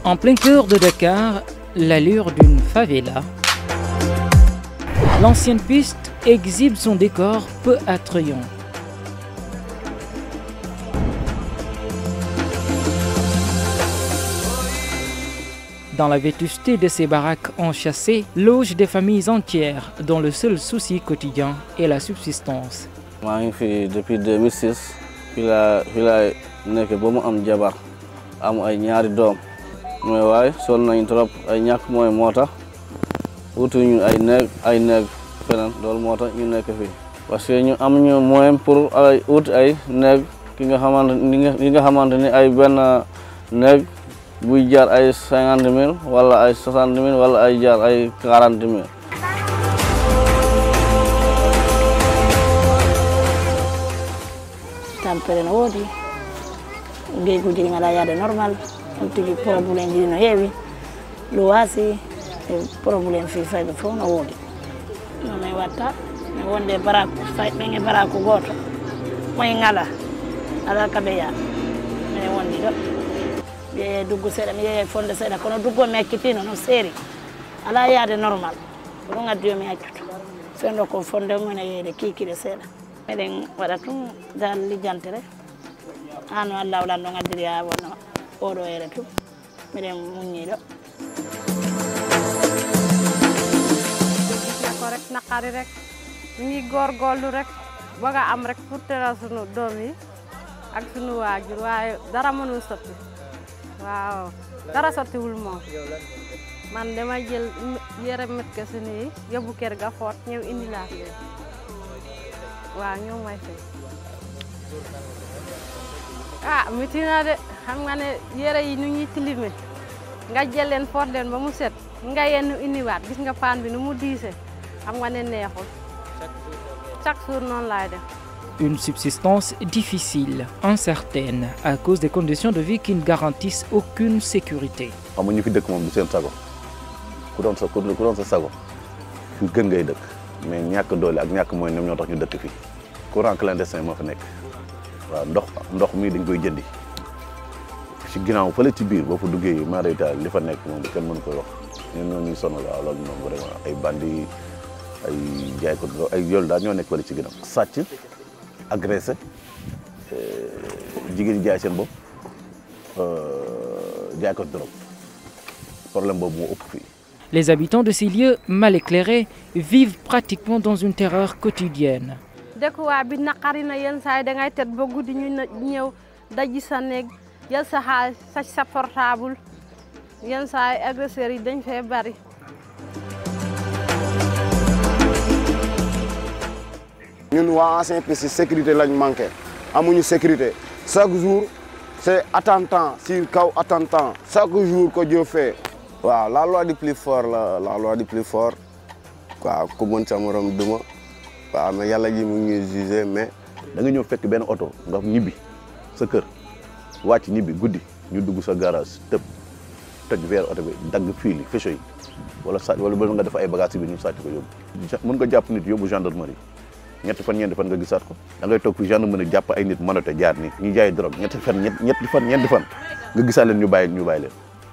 En plein cœur de Dakar, l'allure d'une favela, l'ancienne piste exhibe son décor peu attrayant. Dans la vétusté de ces baraques enchâssées, logent des familles entières dont le seul souci quotidien est la subsistance. Je suis ici depuis 2006. Je suis venu am jabar am ay ñaari doom mais waaye sonn nañ trop ay ñàkk mooy moo tax wutuñu ay neeg feneen loolu moo tax ñu nekk fii parce que ñu am ñu moyen pour ay wut ay neeg ki nga xamante ni ay benn neeg buy jaar ay 50 000 wala ay 60 000 wala ay jaar ay 40 000. Tampere no woodi ngeyguji ɗi ngaɗa yaade normal on tigi probléme ji no heewi luwasi e probléme fi fayɓe fof no woodi no min watta mi wonde baraku ɓen e baraku goto moye ngala ala kaɓe yaa min wondi ɗo mi yeeye duggo seeɗa mi yeeye fonde seeɗa kono duggo mi hakkitino no seeri ala yaade normal ko ɗum addi yo mi accuto fenɗo ko fonde mune yeeyde kikiɗe seeɗa miɗen waɗa tum dal lijjantere hano Allah wala no ngaddiri ha wonno oɗo ere tum miɗen muññiɗo ko rek naqari rek ñu ngi góorgóorlu rek bëgg a am rek pour teral sunu doom yi ak sunu waajur waaye dara mënul sotti waaw dara sottiwul moom man damay jël yére met ke sunu yi yóbbu kër ga foot ñëw indi laa waaw ñoo may fay miti na de xam nga ne yére yi nu ñuy tilime nga jël leen foot leen ba mu set nga yenn indiwaat gis nga paan bi nu mu diise xam nga ne neexul chaque jour noonu laay def. Une subsistance difficile, incertaine, à cause des conditions de vie qui ne garantissent aucune sécurité. xam nga ñu fi dëkk moom du seen sago ku doon sa sago fi gën ngay dëkk mais ñàkk doole ak ñàkk mooy ñoom ñoo tax ñu dëkk fii courant clandestin moo fa nekk waaw ndox mii dañ koy jëndi ci ginnaaw fële ci biir boo fa duggee marétal li fa nekk moom kenn mënu koy wax ñun ñoo ñuy sonal waaw loolu moom vraiment ay bandi ay jaay ko ay yoolu daal ñoo nekk fële ci ginnaaw sàcc agressé jigéen ñi jaay seen bopp jaay ko drogue problème boobu moo ëpp fii. Les habitants de ces lieux mal éclairés vivent pratiquement dans une terreur quotidienne. dëkkuwaay bi naqari na yenn saa yi da ngay tëdd ba guddi ñu ñëw daji sa néeg jël sa xaalis sa portable yenn saa yi agresseurs yi dañ fee bari. ñun waa ancien piste sécurité lañ manqué amuñu sécurité chaque jour c'est attentat sur kaw attentat chaque jour que Dieu fait. waaw la loi du plus fort la loi du plus fort waaw ku mën sa morom duma waaw mais yàlla ji mu ngi jugé mais da nga ñëw fekk benn oto nga ñibbi sa kër wàcc ñibbi guddi ñu dugg sa garage toj weer oto bi dagg fii li fécho yi wala nga def ay bagages bi ñu sàcc ko yóbbu mën nga jàpp nit yóbbu gendarmerie ñetti fan ñeenti fan nga gisaat ko da ngay toog fi gendarmerie jàpp ay nit mënate jaar ni ñu jaay drogue ñeenti fan nga gisaat leen ñu bàyyi leen.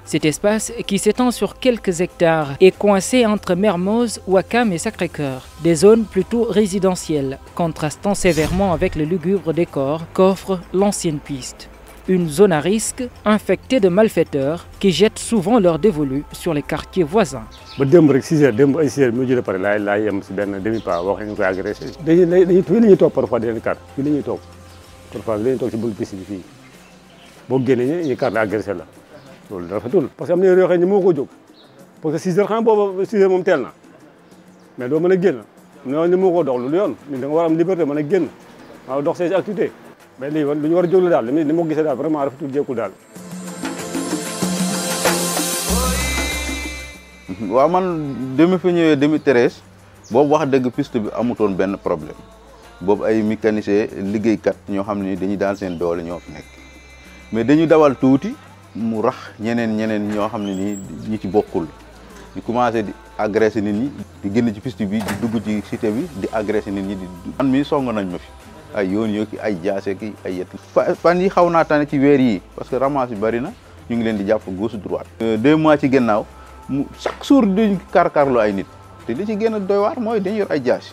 Cet espace, qui s'étend sur quelques hectares, est coincé entre Mermoz, Ouakam et Sacré-Cœur, des zones plutôt résidentielles, contrastant sévèrement avec le lugubre décor qu'offre l'ancienne piste. Une zone à risque, infectée de malfaiteurs, qui jettent souvent leur dévolu sur les quartiers voisins. ba démb rek 6 heures démb ay 6 heures mu jëlee pare laay yem si benn demi-pas wax ñu koy agressé. dañuy toog parfois di leen kar fii la ñuy toog parfois dañuy toog si bëgg piste bi fii boo génnee ñu kar la agressé la. loolu rafetul parce que am na yoo xam ne moo ko jóg parce que 6 heures xam boobu 6 heures moom teel na mais doo mën a génn ñooñu ni moo ko dox lu yoon ni da nga war a am liberté mën a génn waaw dox ses activités mais lii lu ñu war a jóg la daal ni ma ko gisee daal vraiment rafetul jékkul daal. waaw man demi fi ñëwee 2013 boobu wax dëgg piste bi amutoon benn problème boobu ay mécanicien liggéeykat ñoo xam ne dañuy daan seen doole ñoo fi nekk mais dañu dawal tuuti. mu rax ñeneen ñoo xam ne nii ñi ci bokkul di commencé di agressé nit ñi di génn ci piste bi di dugg ci cité bi di agressé nit ñi di man mii song nañ ma fi ay yoon yoo ki ay jaase ki ay yet fan yi xaw naa tane ci weer yi parce que ramas yi bari na ñu ngi leen di jàpp gauche droite. 2 mois ci ginnaaw chaque jour duñ karkarloo ay nit te li ci gën a doy waar mooy dañu yor ay jaas.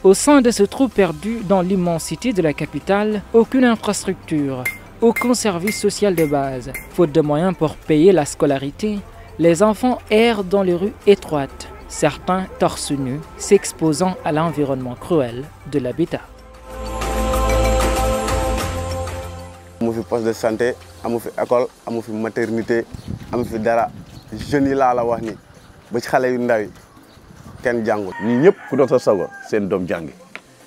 Au sein de ce trou perdu dans l'immensité de la capitale, aucune infrastructure, aucun service social de base. Faute de moyens pour payer la scolarité, les enfants errent dans les rues étroites, certains torse nus, s'exposant à l'environnement cruel de l'habitat. amu fi poste de santé, amu fi école, amu fi maternité, amu fi dara. Jeunes yi laa la wax ni ba ci xale yu ndaw yi kenn jàngul. ñii ñëpp ku doon sa sago seen doom jàngi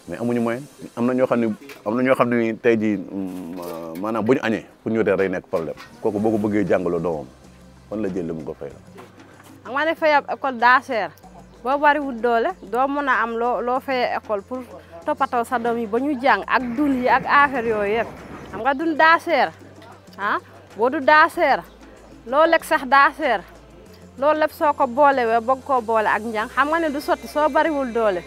mais amuñu moyen. am na ñoo xam ne tey jii maanaam bu ñu añee pour ñu reer day nekk problème kooku boo ko bëggee jàngaloo doomam fan la jël li mu ko fay la. xam nga ne fay ab école daa cher boo bariwul doole doo mën a am loo fay école pour toppatoo sa doom yi ba ñu jàng ak dund yi ak affaire yooyu yëpp xam nga dund daa cher ah boo du daa cher loo lekk sax daa cher loolu lépp soo ko boolewee bëgg koo boole ak njàng xam nga ne du sotti soo bariwul doole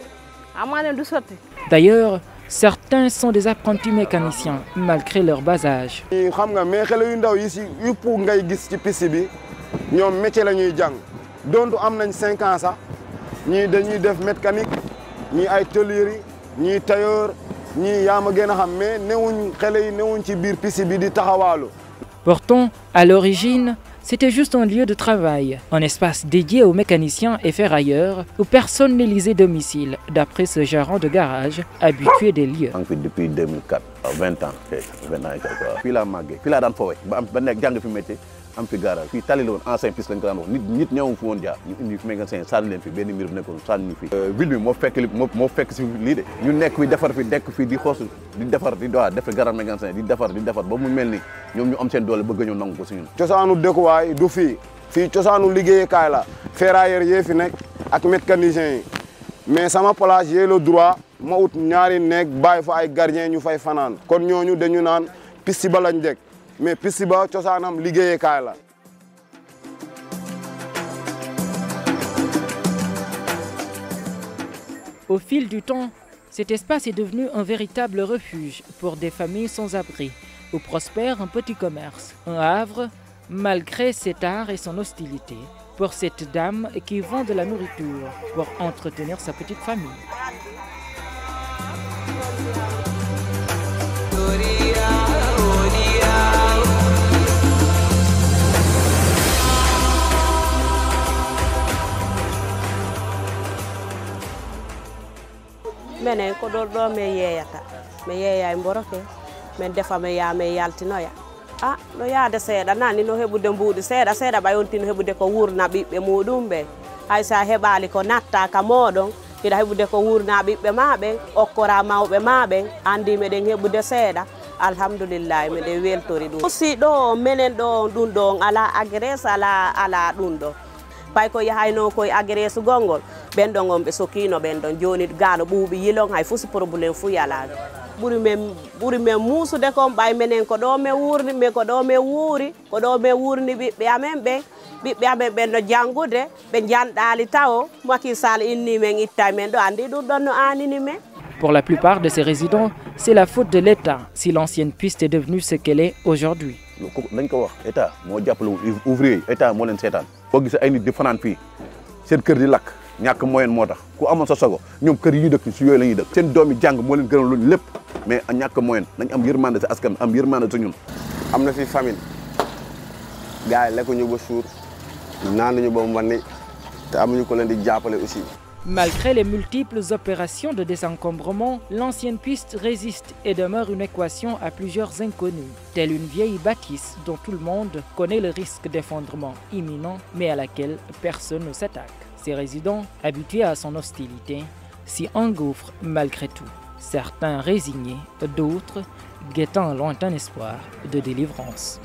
xam nga ne du sotti. D'ailleurs, certains sont des apprentis mécaniciens malgré leur bas âge. xam nga mais xale yu ndaw yi si yëpp ngay gis ci piste bi ñoom métier la ñuy jàng dontu am nañ 5 ans sax ñii dañuy def mécanique ñii ay tôlier ñii tailleur ñii yaa ma gën a xam mais newuñ xale yi newuñ ci biir piste bi di taxawaalu. Pourtant, à l'origine, c'était juste un lieu de travail, un espace dédié aux mécaniciens et ferrailleurs où personne n'élisait domicile, d'après ce gérant de garage habitué des lieux. Depuis 2004, 20 ans, 20 ans et quelques. Puis là, puis là, dans le forêt, je suis métier. am fi garage fii tali la woon ancien piste lañ ko daan wax nit ñëw fi woon jaar ñu indi fi mécanicien sànni leen fi benn mbir nekkoon sànni ñu fi ville bi moo fekk si lii de ñu nekk fi defar fi dekk fi di xoos di defar di doa def garage mécanicien di defar ba mu mel ni ñoom ñu am seen doole bëgg ñëw nangu ko si ñun. cosaanu dëkkuwaay du fii cosaanu liggéeyukaay la ferrailleur yee fi nekk ak mécanicien yi mais sama place yee le droit ma ut ñaari nekk bàyyi fa ay gardien ñu fay fanaan kon ñooñu dañu naan piste ba lañ dëkk mais piste ba cosaanam liggéeyukaay la. Au fil du temps, cet espace est devenu un véritable refuge pour des familles sans abri, où prospère un petit commerce, un havre, malgré cet art et son hostilité, pour cette dame qui vend de la nourriture pour entretenir sa petite famille. menen ko ɗon ɗo min yeeyata mi yeeya e mboroke min defa mi yaa min yaltinoya no yaade seeɗa nani no heɓude mbuuɗi seeɗa seeɗa ɓayontino heɓude ko wurna ɓiɓɓe muɗum ɓe hay sa heɓali ko natta ka moɗon hiɗa heɓude ko wurna ɓiɓɓe ma ɓen okkora mawɓe ma ɓen andi meɗen heɓude seeɗa alhamdulillahi miɗen weltori ɗum aussi ɗo minen ɗo ɗum ɗo ala agresse ala ɗum ɗo pay ko yahayno koye agresse gongol ɓen ɗon on ɓe sokino ɓen ɗon joni gaano ɓuuɓi yilon hay fof si probléme fu yalade ɓuuri men muusude kon ɓay menen ko ɗo min wurni min ko ɗo min wuuri ko ɗo min wurni ɓiɓɓe amen ɓen no janggude ɓe janɗali taw Macky Sall inni men itta men ɗo andi ɗum ɗon no anini men. Pour la plupart de ces résidents, c'est la faute de l'État si l'ancienne piste est devenue ce qu'elle est aujourd'hui. dañ ko wax état moo jàppale ouvrier yi état moo leen seetaan boo gisee ay nit di fanaan fii seen kër di lakk ñàkk moyen moo tax ku amoon sa sogo ñoom kër yi ñuy dëkk si yooyu la ñuy dëkk seen doom yi jàng moo leen gënal luñu lépp mais ñàkk moyen nañ am yërmande si askan am yërmande si ñun. am na fi famine gars yi lekkuñu ba suur naan nañu ba mu wan ni te amuñu ko leen di jàppale aussi. Malgré les multiples opérations de désencombrement, l'ancienne piste résiste et demeure une équation à plusieurs inconnus, telle une vieille bâtisse dont tout le monde connaît le risque d'effondrement imminent, mais à laquelle personne ne s'attaque. Ces résidents, habitués à son hostilité, s'y engouffrent malgré tout. Certains résignés, d'autres guettant un lointain espoir de délivrance.